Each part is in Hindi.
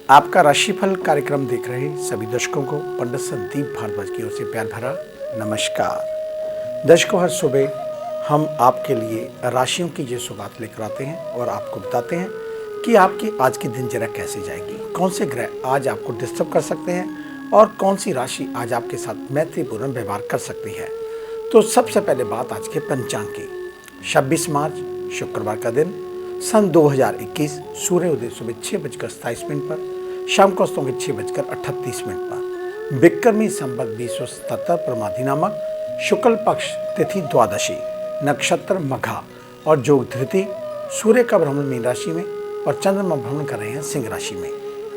आपका राशिफल कार्यक्रम देख रहे सभी दर्शकों को पंडित संदीप भारद्वाज की ओर से प्यार भरा नमस्कार। दर्शकों, हर सुबह हम आपके लिए राशियों की ये सौगात लेकर आते हैं और आपको बताते हैं कि आपकी आज की दिनचर्या कैसे जाएगी, कौन से ग्रह आज आपको डिस्टर्ब कर सकते हैं और कौन सी राशि आज आपके साथ मैत्रीपूर्ण व्यवहार कर सकती है। तो सबसे पहले बात आज के पंचांग की। 26 मार्च शुक्रवार का दिन, सन 2021, सूर्योदय सुबह 6:27 पर, शाम को अस्तों के 6:38 पर, विक्रमी संवत 2077 प्रमादी नामक, शुक्ल पक्ष, तिथि द्वादशी, नक्षत्र मघा और योग धृति। सूर्य का भ्रमण मीन राशि में और चंद्रमा भ्रमण कर रहे हैं सिंह राशि में।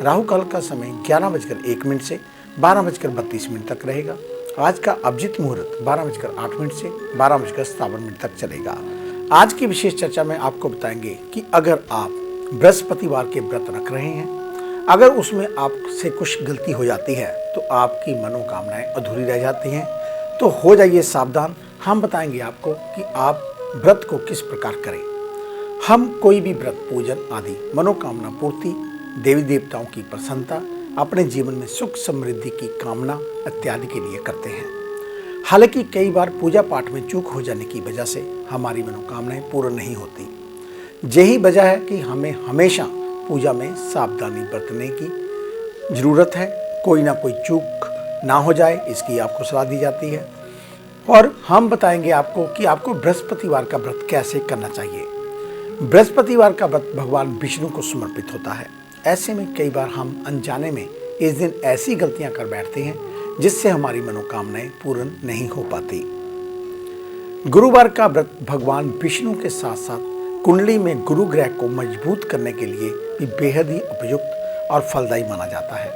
राहु काल का समय 11:01 से 12:32 तक रहेगा। आज का अभिजीत मुहूर्त 12:08 से 12:57 तक चलेगा। आज की विशेष चर्चा में आपको बताएंगे कि अगर आप बृहस्पतिवार के व्रत रख रहे हैं, अगर उसमें आपसे कुछ गलती हो जाती है तो आपकी मनोकामनाएं अधूरी रह जाती हैं, तो हो जाइए सावधान। हम बताएंगे आपको कि आप व्रत को किस प्रकार करें। हम कोई भी व्रत, पूजन आदि मनोकामना पूर्ति, देवी देवताओं की प्रसन्नता, अपने जीवन में सुख समृद्धि की कामना इत्यादि के लिए करते हैं। हालांकि कई बार पूजा पाठ में चूक हो जाने की वजह से हमारी मनोकामनाएं पूर्ण नहीं होती। यही वजह है कि हमें हमेशा पूजा में सावधानी बरतने की जरूरत है। कोई ना कोई चूक ना हो जाए, इसकी आपको सलाह दी जाती है। और हम बताएंगे आपको कि आपको बृहस्पतिवार का व्रत कैसे करना चाहिए। बृहस्पतिवार का व्रत भगवान विष्णु को समर्पित होता है। ऐसे में कई बार हम अनजाने में इस दिन ऐसी गलतियां कर बैठते हैं जिससे हमारी मनोकामनाएं पूर्ण नहीं हो पाती। गुरुवार का व्रत भगवान विष्णु के साथ साथ कुंडली में गुरु ग्रह को मजबूत करने के लिए भी बेहद ही उपयुक्त और फलदायी माना जाता है।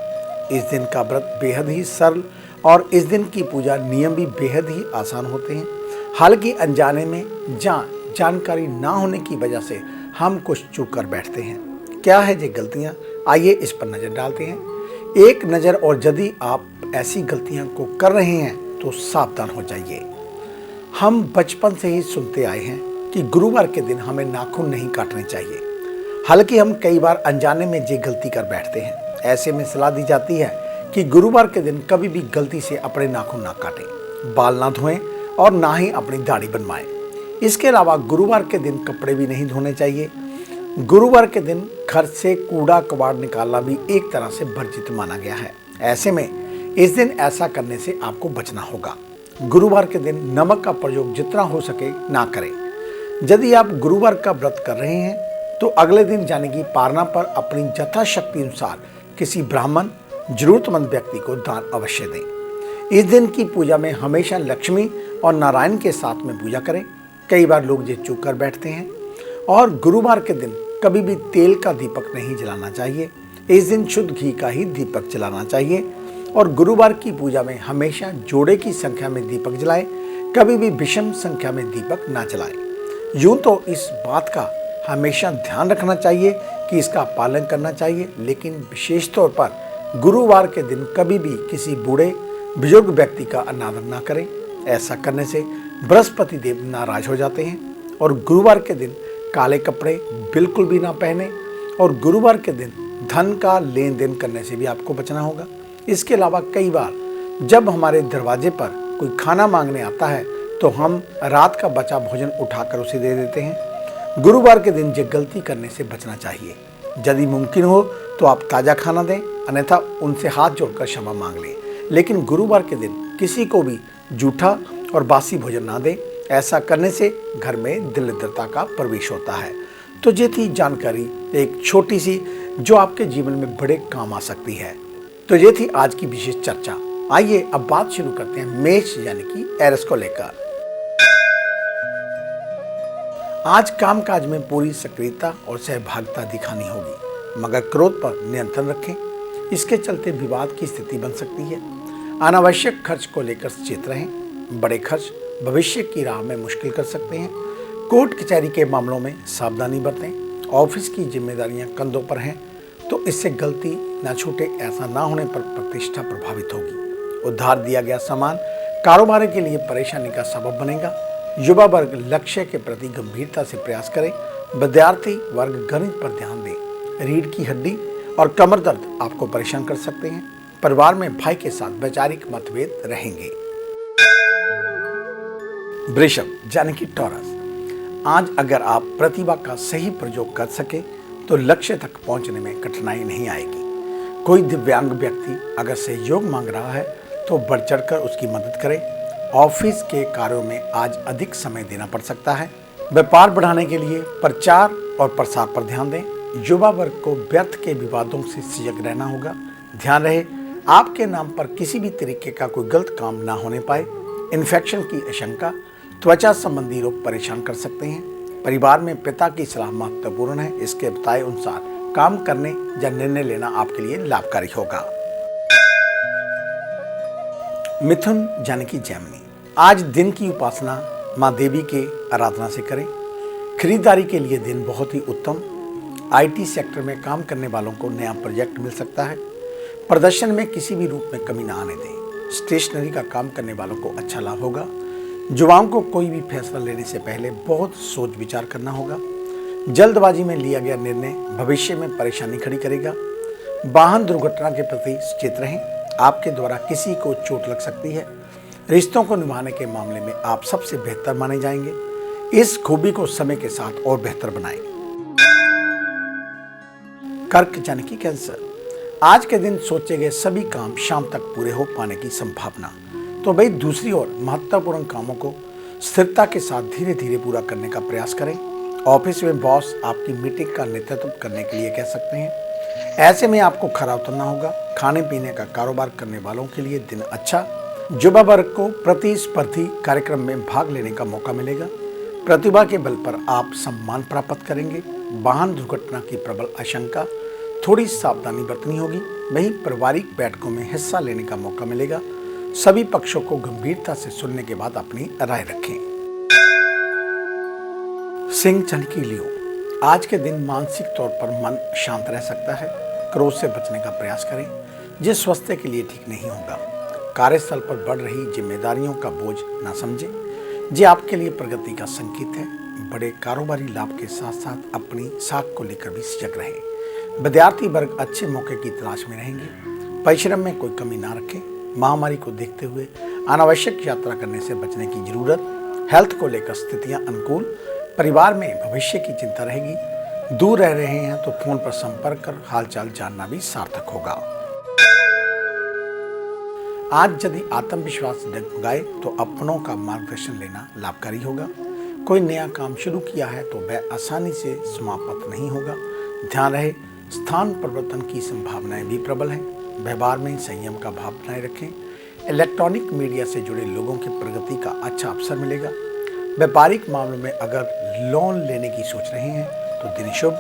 इस दिन का व्रत बेहद ही सरल और इस दिन की पूजा नियम भी बेहद ही आसान होते हैं। हालांकि अनजाने में जानकारी ना होने की वजह से हम कुछ चूक कर बैठते हैं। क्या है ये गलतियां, आइए इस पर नजर डालते हैं। एक नज़र, और यदि आप ऐसी गलतियां को कर रहे हैं तो सावधान हो जाइए। हम बचपन से ही सुनते आए हैं कि गुरुवार के दिन हमें नाखून नहीं काटने चाहिए। हालांकि हम कई बार अनजाने में ये गलती कर बैठते हैं। ऐसे में सलाह दी जाती है कि गुरुवार के दिन कभी भी गलती से अपने नाखून ना काटें, बाल ना धोएं और ना ही अपनी दाढ़ी बनवाएं। इसके अलावा गुरुवार के दिन कपड़े भी नहीं धोने चाहिए। गुरुवार के दिन घर से कूड़ा कबाड़ निकालना भी एक तरह से वर्जित माना गया है। ऐसे में इस दिन ऐसा करने से आपको बचना होगा। गुरुवार के दिन नमक का प्रयोग जितना हो सके ना करें। यदि आप गुरुवार का व्रत कर रहे हैं तो अगले दिन यानी कि पारना पर अपनी यथाशक्ति अनुसार किसी ब्राह्मण, जरूरतमंद व्यक्ति को दान अवश्य दें। इस दिन की पूजा में हमेशा लक्ष्मी और नारायण के साथ में पूजा करें। कई बार लोग ये चूक कर बैठते हैं। और गुरुवार के दिन कभी भी तेल का दीपक नहीं जलाना चाहिए। इस दिन शुद्ध घी का ही दीपक जलाना चाहिए। और गुरुवार की पूजा में हमेशा जोड़े की संख्या में दीपक जलाएं, कभी भी विषम संख्या में दीपक ना जलाएं। यूं तो इस बात का हमेशा ध्यान रखना चाहिए कि इसका पालन करना चाहिए, लेकिन विशेष तौर पर गुरुवार के दिन कभी भी किसी बूढ़े बुजुर्ग व्यक्ति का अनादर ना करें। ऐसा करने से बृहस्पति देव नाराज हो जाते हैं। और गुरुवार के दिन काले कपड़े बिल्कुल भी ना पहने। और गुरुवार के दिन धन का लेन देन करने से भी आपको बचना होगा। इसके अलावा कई बार जब हमारे दरवाजे पर कोई खाना मांगने आता है तो हम रात का बचा भोजन उठाकर उसे दे देते हैं। गुरुवार के दिन ये गलती करने से बचना चाहिए। यदि मुमकिन हो तो आप ताज़ा खाना दें, अन्यथा उनसे हाथ जोड़कर क्षमा मांग लें। लेकिन गुरुवार के दिन किसी को भी जूठा और बासी भोजन ना दें। ऐसा करने से घर में दरिद्रता का प्रवेश होता है। तो ये थी जानकारी, एक छोटी सी, जो आपके जीवन में बड़े काम आ सकती है। तो ये थी आज की विशेष चर्चा। आइए अब बात शुरू करते हैं मेष यानी कि एरिस को लेकर। आज कामकाज में पूरी सक्रियता और सहभागिता दिखानी होगी, मगर क्रोध पर नियंत्रण रखें। इसके चलते विवाद की स्थिति बन सकती है। अनावश्यक खर्च को लेकर सचेत रहें। बड़े खर्च भविष्य की राह में मुश्किल कर सकते हैं। कोर्ट कचहरी के मामलों में सावधानी बरतें। ऑफिस की जिम्मेदारियां कंधों पर हैं तो इससे गलती ना छूटे, ऐसा ना होने पर प्रतिष्ठा प्रभावित होगी। उधार दिया गया सामान कारोबार के लिए परेशानी का सबब बनेगा। युवा वर्ग लक्ष्य के प्रति गंभीरता से प्रयास करें। विद्यार्थी वर्ग गणित पर ध्यान दें। रीढ़ की हड्डी और कमर दर्द आपको परेशान कर सकते हैं। परिवार में भाई के साथ वैचारिक मतभेद रहेंगे। वृषभ यानी कि टॉरस, आज अगर आप प्रतिभा का सही प्रयोग कर सके तो लक्ष्य तक पहुंचने में कठिनाई नहीं आएगी। कोई दिव्यांग व्यक्ति अगर सहयोग मांग रहा है तो बढ़ चढ़कर उसकी मदद करें। ऑफिस के कार्यों में आज अधिक समय देना पड़ सकता है। व्यापार बढ़ाने के लिए प्रचार और प्रसार पर ध्यान दें। युवा वर्ग को व्यर्थ के विवादों से सजग रहना होगा। ध्यान रहे आपके नाम पर किसी भी तरीके का कोई गलत काम ना होने पाए। इन्फेक्शन की आशंका, त्वचा संबंधी रोग परेशान कर सकते हैं। परिवार में पिता की सलाह महत्वपूर्ण है। इसके बताए अनुसार काम करने या निर्णय लेना आपके लिए लाभकारी होगा। मिथुन यानी कि जेमिनी, आज दिन की उपासना माँ देवी के आराधना से करें। खरीदारी के लिए दिन बहुत ही उत्तम। आईटी सेक्टर में काम करने वालों को नया प्रोजेक्ट मिल सकता है। प्रदर्शन में किसी भी रूप में कमी ना आने दें। स्टेशनरी का काम करने वालों को अच्छा लाभ होगा। युवाओं को कोई भी फैसला लेने से पहले बहुत सोच विचार करना होगा। जल्दबाजी में लिया गया निर्णय भविष्य में परेशानी खड़ी करेगा। वाहन दुर्घटना के प्रति सचेत रहें। आपके द्वारा किसी को चोट लग सकती है। रिश्तों को निभाने के मामले में आप सबसे बेहतर माने जाएंगे। इस खूबी को समय के साथ और बेहतर बनाएं। कर्क यानी कि कैंसर, आज के दिन सोचे गए सभी काम शाम तक पूरे हो पाने की संभावना। तो भाई दूसरी ओर महत्वपूर्ण कामों को स्थिरता के साथ धीरे धीरे पूरा करने का प्रयास करें। ऑफिस में बॉस आपकी मीटिंग का नेतृत्व करने के लिए कह सकते हैं। ऐसे में आपको खरा उतरना होगा। खाने पीने का कारोबार करने वालों के लिए दिन अच्छा। युवा वर्ग को प्रतिस्पर्धी कार्यक्रम में भाग लेने का मौका मिलेगा। प्रतिभा के बल पर आप सम्मान प्राप्त करेंगे। वाहन दुर्घटना की प्रबल आशंका, थोड़ी सावधानी बरतनी होगी। वहीं पारिवारिक बैठकों में हिस्सा लेने का मौका मिलेगा। सभी पक्षों को गंभीरता से सुनने के बाद अपनी राय रखें। सिंह यानी कि लियो, आज के दिन मानसिक तौर पर मन शांत रह सकता है। क्रोध से बचने का प्रयास करें, जो स्वास्थ्य के लिए ठीक नहीं होगा। कार्यस्थल पर बढ़ रही जिम्मेदारियों का बोझ ना समझें, ये आपके लिए प्रगति का संकेत है। बड़े कारोबारी लाभ के साथ साथ अपनी साख को लेकर भी सजग रहें। विद्यार्थी वर्ग अच्छे मौके की तलाश में रहेंगे। परिश्रम में कोई कमी ना रखें। महामारी को देखते हुए अनावश्यक यात्रा करने से बचने की जरूरत। हेल्थ को लेकर स्थितियां अनुकूल। परिवार में भविष्य की चिंता रहेगी। दूर रह रहे हैं तो फोन पर संपर्क कर हालचाल जानना भी सार्थक होगा। आज यदि आत्मविश्वास डगमगाए तो अपनों का मार्गदर्शन लेना लाभकारी होगा। कोई नया काम शुरू किया है तो वह आसानी से समाप्त नहीं होगा। ध्यान रहे स्थान परिवर्तन की संभावनाएं भी प्रबल हैं। व्यवहार में संयम का भाव बनाए रखें। इलेक्ट्रॉनिक मीडिया से जुड़े लोगों की प्रगति का अच्छा अवसर मिलेगा। व्यापारिक मामलों में अगर लोन लेने की सोच रहे हैं तो दिन शुभ।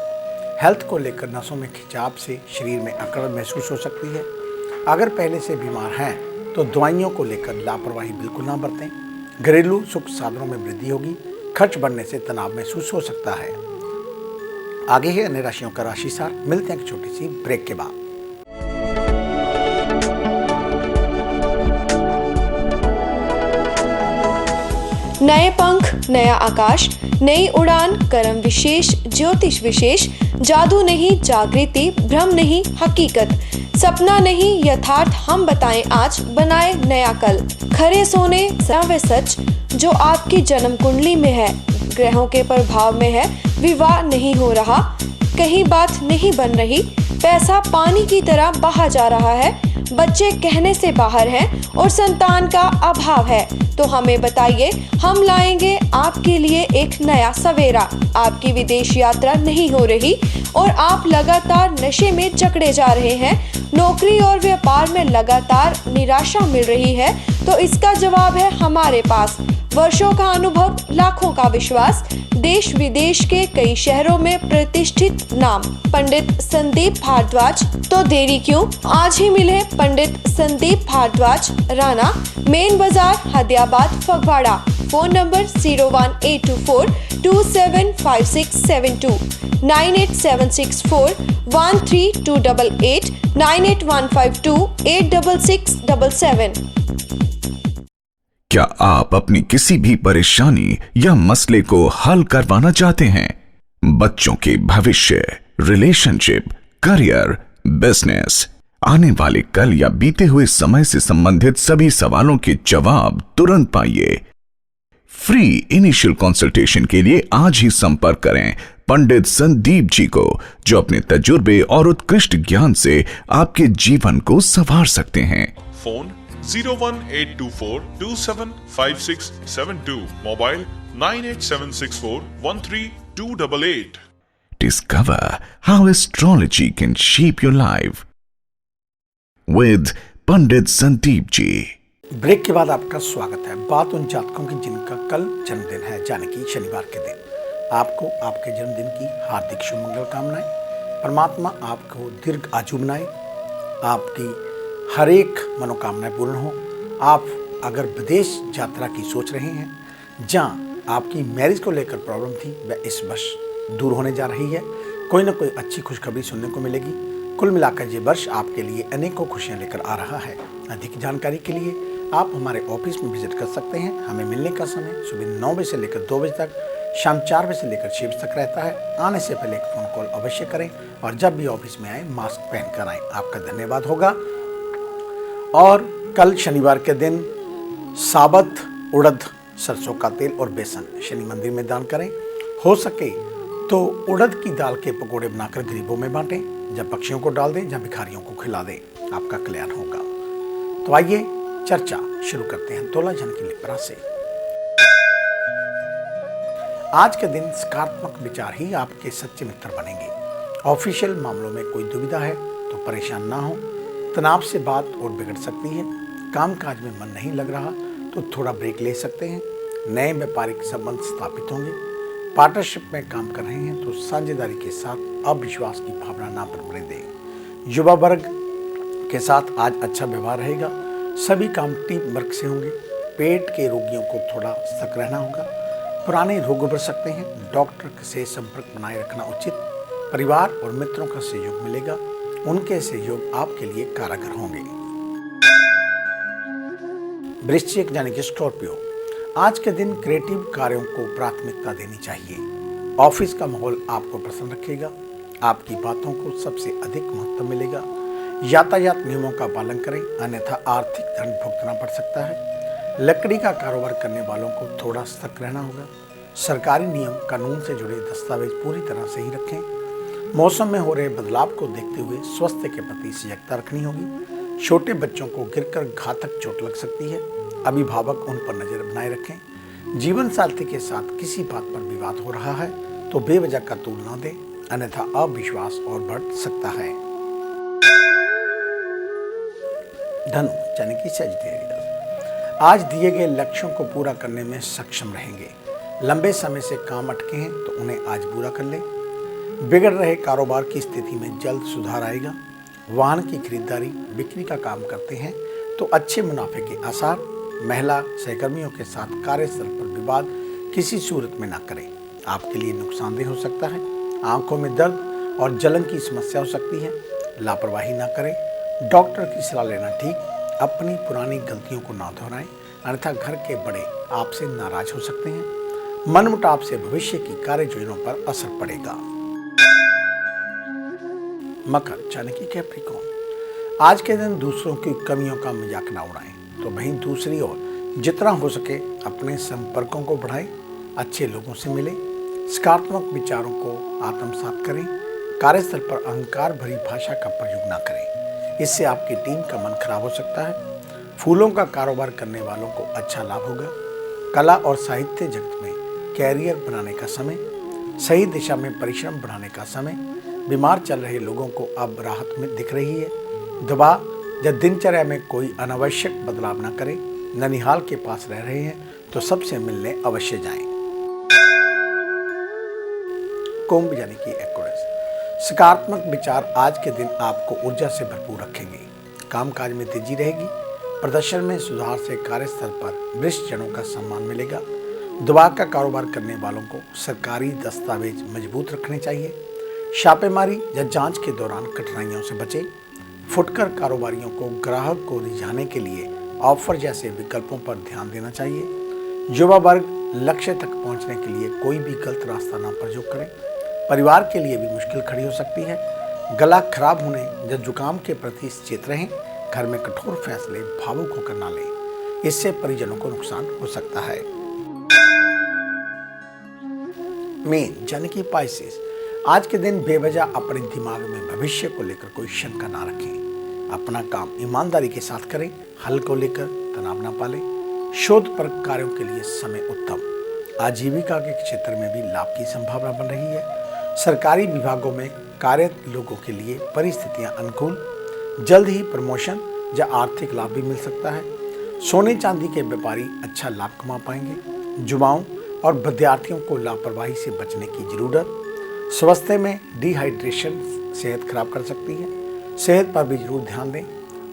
हेल्थ को लेकर नसों में खिंचाव से शरीर में अकड़ महसूस हो सकती है। अगर पहले से बीमार हैं तो दवाइयों को लेकर लापरवाही बिल्कुल ना बरतें। घरेलू सुख साधनों में वृद्धि होगी। खर्च बढ़ने से तनाव महसूस हो सकता है। आगे है अन्य राशियों का राशिसार। मिलते हैं एक छोटी सी ब्रेक के बाद। नए पंख, नया आकाश, नई उड़ान, कर्म विशेष, ज्योतिष विशेष, जादू नहीं जागृति, भ्रम नहीं हकीकत, सपना नहीं यथार्थ, हम बताएं आज, बनाए नया कल। खरे सोने व सच जो आपकी जन्म कुंडली में है, ग्रहों के प्रभाव में है, विवाह नहीं हो रहा, कहीं बात नहीं बन रही, पैसा पानी की तरह बहा जा रहा है, बच्चे कहने से बाहर हैं और संतान का अभाव है, तो हमें बताइए, हम लाएंगे आपके लिए एक नया सवेरा। आपकी विदेश यात्रा नहीं हो रही और आप लगातार नशे में जकड़े जा रहे हैं, नौकरी और व्यापार में लगातार निराशा मिल रही है, तो इसका जवाब है हमारे पास। वर्षों का अनुभव, लाखों का विश्वास, देश विदेश के कई शहरों में प्रतिष्ठित नाम पंडित संदीप भारद्वाज। तो देरी क्यों, आज ही मिले पंडित संदीप भारद्वाज, राणा, मेन बाजार, हदियाबाद, फगवाड़ा। Phone number 01824 275672, 98764 13288, 98152 86677। क्या आप अपनी किसी भी परेशानी या मसले को हल करवाना चाहते हैं? बच्चों के भविष्य, रिलेशनशिप, करियर, बिजनेस, आने वाले कल या बीते हुए समय से संबंधित सभी सवालों के जवाब तुरंत पाइए। फ्री इनिशियल कंसल्टेशन के लिए आज ही संपर्क करें पंडित संदीप जी को, जो अपने तजुर्बे और उत्कृष्ट ज्ञान से आपके जीवन को संवार सकते हैं। Phone 01824275672, mobile 9876413288। Discover how astrology can shape your life with Pandit Sandeep ji. Break के बाद आपका स्वागत है। बात उन जातकों की जिनका कल जन्मदिन है, यानी कि शनिवार के दिन। आपको आपके जन्मदिन की हार्दिक शुभ मंगल कामनाएं। परमात्मा आपको दीर्घ आयु बनाए, आपकी हर एक मनोकामनाएं पूर्ण हो। आप अगर विदेश यात्रा की सोच रहे हैं, जहां आपकी मैरिज को लेकर प्रॉब्लम थी, वह इस वर्ष दूर होने जा रही है। कोई ना कोई अच्छी खुशखबरी सुनने को मिलेगी। कुल मिलाकर ये वर्ष आपके लिए अनेकों खुशियां लेकर आ रहा है। अधिक जानकारी के लिए आप हमारे ऑफिस में विजिट कर सकते हैं। हमें मिलने का समय सुबह 9 बजे से लेकर 2 बजे तक, शाम 4 बजे से लेकर 6 बजे तक रहता है। आने से पहले एक फ़ोन कॉल अवश्य करें और जब भी ऑफिस में आए मास्क पहन कर आएँ। आपका धन्यवाद होगा। और कल शनिवार के दिन साबत, उड़द, सरसों का तेल और बेसन शनि मंदिर में दान करें। हो सके तो उड़द की दाल के पकोड़े बनाकर गरीबों में बांटें, जब पक्षियों को डाल दें, जब भिखारियों को खिला दें। आपका कल्याण होगा। तो आइए चर्चा शुरू करते हैं तुला जन की लिप्रा से। आज के दिन सकारात्मक विचार ही आपके सच्चे मित्र बनेंगे। ऑफिशियल मामलों में कोई दुविधा है तो परेशान ना हो। तनाव से बात और बिगड़ सकती है। कामकाज में मन नहीं लग रहा तो थोड़ा ब्रेक ले सकते हैं। नए व्यापारिक संबंध स्थापित होंगे। पार्टनरशिप में काम कर रहे हैं तो साझेदारी के साथ अविश्वास की भावना ना बनने दें। युवा वर्ग के साथ आज अच्छा व्यवहार रहेगा। सभी काम टीम वर्क से होंगे। पेट के रोगियों को थोड़ा सतर्क रहना होगा। पुराने रोग उभर सकते हैं। डॉक्टर से संपर्क बनाए रखना उचित। परिवार और मित्रों का सहयोग मिलेगा। उनके सहयोग आपके लिए कारगर होंगे। वृश्चिक यानी कि स्कॉर्पियो, आज के दिन क्रिएटिव कार्यों को प्राथमिकता देनी चाहिए। ऑफिस का माहौल आपको प्रसन्न रखेगा। आपकी बातों को सबसे अधिक महत्व मिलेगा। यातायात नियमों का पालन करें, अन्यथा आर्थिक दंड भुगतना पड़ सकता है। लकड़ी का कारोबार करने वालों को थोड़ा सतर्क रहना होगा। सरकारी नियम कानून से जुड़े दस्तावेज पूरी तरह से ही रखें। मौसम में हो रहे बदलाव को देखते हुए स्वास्थ्य के प्रति सजगता रखनी होगी। छोटे बच्चों को गिरकर घातक चोट लग सकती है। अभिभावक उन पर नजर बनाए रखें। जीवन साथी के साथ किसी बात पर विवाद हो रहा है तो बेवजह का तूल न दें, अन्यथा अविश्वास और बढ़ सकता है। धनु यानी कि सजिटेरियस, आज दिए गए लक्ष्यों को पूरा करने में सक्षम रहेंगे। लंबे समय से काम अटके हैं तो उन्हें आज पूरा कर लें। बिगड़ रहे कारोबार की स्थिति में जल्द सुधार आएगा। वाहन की खरीदारी बिक्री का काम करते हैं तो अच्छे मुनाफे के आसार। महिला सहकर्मियों के साथ कार्यस्थल पर विवाद किसी सूरत में ना करें, आपके लिए नुकसानदेह हो सकता है। आंखों में दर्द और जलन की समस्या हो सकती है। लापरवाही ना करें। डॉक्टर की सलाह लेना ठीक। अपनी पुरानी गलतियों को ना दोहराएं, अन्यथा घर के बड़े आपसे नाराज हो सकते हैं। मनमुटाव से भविष्य की कार्य योजनाओं पर असर पड़ेगा। मकर यानी कि कैप्रिकॉर्न, आज के दिन दूसरों की कमियों का मजाक ना उड़ाएं, तो वहीं दूसरी ओर जितना हो सके अपने संपर्कों को बढ़ाएं। अच्छे लोगों से मिलें। सकारात्मक विचारों को आत्मसात करें। कार्यस्थल पर अहंकार भरी भाषा का प्रयोग ना करें, इससे आपकी टीम का मन खराब हो सकता है। फूलों का कारोबार करने वालों को अच्छा लाभ होगा। कला और साहित्य जगत में कैरियर बनाने का समय। सही दिशा में परिश्रम बढ़ाने का समय। बीमार चल रहे लोगों को अब राहत में दिख रही है। दबाव या दिनचर्या में कोई अनावश्यक बदलाव न करें। ननिहाल के पास रह रहे हैं तो सबसे मिलने अवश्य जाएं। कुंभ यानी कि एक्वेरियस, सकारात्मक विचार आज के दिन आपको ऊर्जा से भरपूर रखेंगे। कामकाज में तेजी रहेगी। प्रदर्शन में सुधार से कार्यस्थल पर वरिष्ठ जनों का सम्मान मिलेगा। दवा का कारोबार करने वालों को सरकारी दस्तावेज मजबूत रखने चाहिए। छापेमारी या जांच के दौरान कठिनाइयों से बचें। फुटकर कारोबारियों को ग्राहक को रिझाने के लिए ऑफर जैसे विकल्पों पर ध्यान देना चाहिए। युवा वर्ग लक्ष्य तक पहुंचने के लिए कोई भी गलत रास्ता ना प्रयोग करें। परिवार के लिए भी मुश्किल खड़ी हो सकती है। गला खराब होने या जुकाम के प्रति सचेत रहें। घर में कठोर फैसले भावुक होकर ना लें, इससे परिजनों को नुकसान हो सकता है। मीन यानी कि पाइसेस, आज के दिन बेवजह अपने दिमाग में भविष्य को लेकर कोई शंका ना रखें। अपना काम ईमानदारी के साथ करें। हल को लेकर तनाव ना पालें। शोध पर कार्यों के लिए समय उत्तम। आजीविका के क्षेत्र में भी लाभ की संभावना बन रही है। सरकारी विभागों में कार्यरत लोगों के लिए परिस्थितियां अनुकूल। जल्द ही प्रमोशन या आर्थिक लाभ भी मिल सकता है। सोने चांदी के व्यापारी अच्छा लाभ कमा पाएंगे। युवाओं और विद्यार्थियों को लापरवाही से बचने की जरूरत। स्वास्थ्य में डिहाइड्रेशन सेहत खराब कर सकती है। सेहत पर भी जरूर ध्यान दें।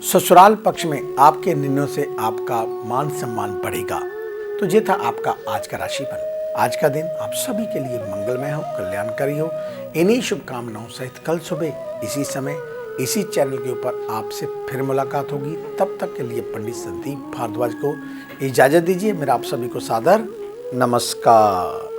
ससुराल पक्ष में आपके निर्णयों से आपका मान सम्मान बढ़ेगा। तो ये था आपका आज का राशिफल। आज का दिन आप सभी के लिए मंगलमय हो, कल्याणकारी हो। इन्हीं शुभकामनाओं सहित कल सुबह इसी समय इसी चैनल के ऊपर आपसे फिर मुलाकात होगी। तब तक के लिए पंडित संदीप भारद्वाज को इजाजत दीजिए। मेरा आप सभी को सादर नमस्कार।